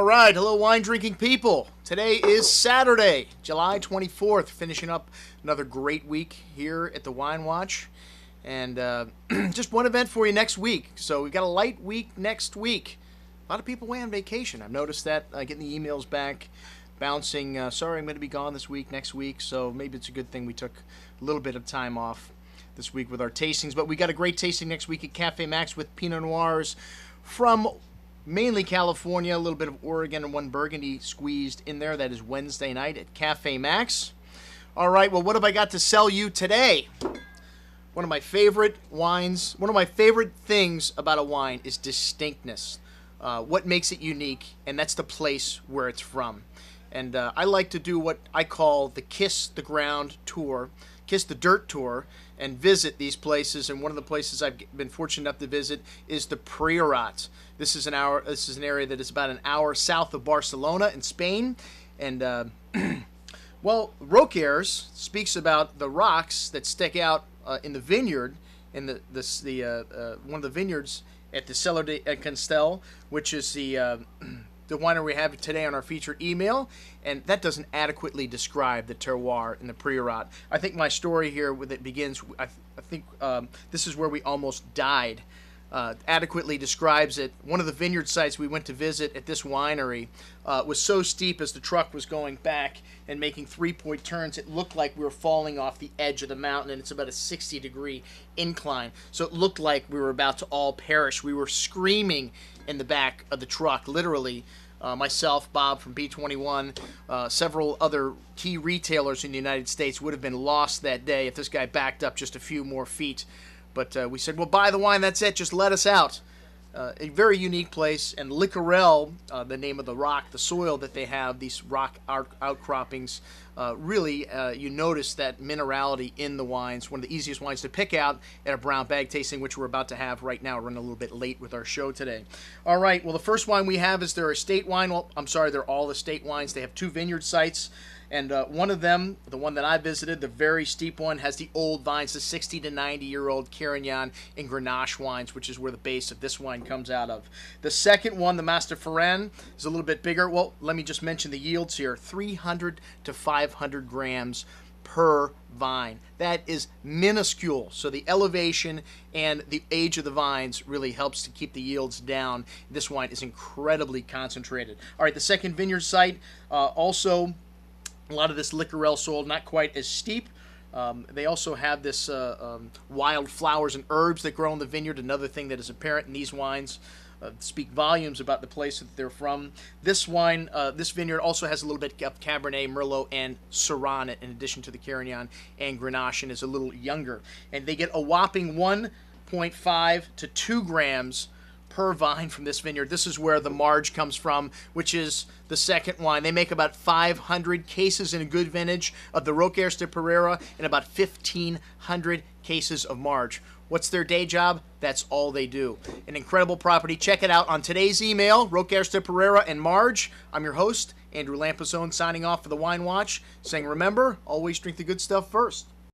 right, hello wine drinking people. Today is Saturday, July 24th, finishing up another great week here at the Wine Watch. And just one event for you next week. So we've got a light week next week. A lot of people away on vacation. I've noticed that, getting the emails back, bouncing, sorry, I'm going to be gone this week, next week. So maybe it's a good thing we took a little bit of time off this week with our tastings. But we got a great tasting next week at Cafe Max with Pinot Noirs from mainly California, a little bit of Oregon, and one Burgundy squeezed in there. That is Wednesday night at Cafe Max. All right, well, what have I got to sell you today? One of my favorite wines, one of my favorite things about a wine is distinctness. What makes it unique, and that's the place where it's from. And I like to do what I call the Kiss the Ground tour, Kiss the Dirt tour, and visit these places. And one of the places I've been fortunate enough to visit is the Porrera. This is an area that is about an hour south of Barcelona in Spain. And well, Roquers speaks about the rocks that stick out in the vineyard, in one of the vineyards at the Cellar de Canstel, which is the winery we have today on our featured email, and that doesn't adequately describe the terroir in the Porrera. I think my story here with it begins, I think this is where we almost died. Adequately describes it. One of the vineyard sites we went to visit at this winery was so steep as the truck was going back and making three-point turns, it looked like we were falling off the edge of the mountain, and it's about a 60-degree incline. So it looked like we were about to all perish. We were screaming in the back of the truck, literally. Myself, Bob from B21, several other key retailers in the United States would have been lost that day if this guy backed up just a few more feet. But we said, well, buy the wine, that's it, just let us out. A very unique place, and Licorel, the name of the rock, the soil that they have, these rock outcroppings, really, you notice that minerality in the wines. One of the easiest wines to pick out at a brown bag tasting, which we're about to have right now. We're running a little bit late with our show today. All right, well, the first wine we have is their estate wine. Well, I'm sorry, they're all estate wines. They have two vineyard sites. And one of them, the one that I visited, the very steep one, has the old vines, the 60 to 90-year-old Carignan and Grenache wines, which is where the base of this wine comes out of. The second one, the Master Ferrand, is a little bit bigger. Well, let me just mention the yields here, 300 to 500 grams per vine. That is minuscule. So the elevation and the age of the vines really helps to keep the yields down. This wine is incredibly concentrated. All right, the second vineyard site, also a lot of this Licorel soil, not quite as steep. They also have this wild flowers and herbs that grow in the vineyard, another thing that is apparent in these wines. Speak volumes about the place that they're from. This wine, this vineyard also has a little bit of Cabernet, Merlot, and Syrah in addition to the Carignan and Grenache, and is a little younger. And they get a whopping 1.5 to 2 grams per vine from this vineyard. This is where the Marge comes from, which is the second wine. They make about 500 cases in a good vintage of the Roquers de Porrera and about 1,500 cases of Marge. What's their day job? That's all they do. An incredible property. Check it out on today's email, Roquers de Porrera and Marge. I'm your host, Andrew Lampasone, signing off for the Wine Watch, saying remember, always drink the good stuff first.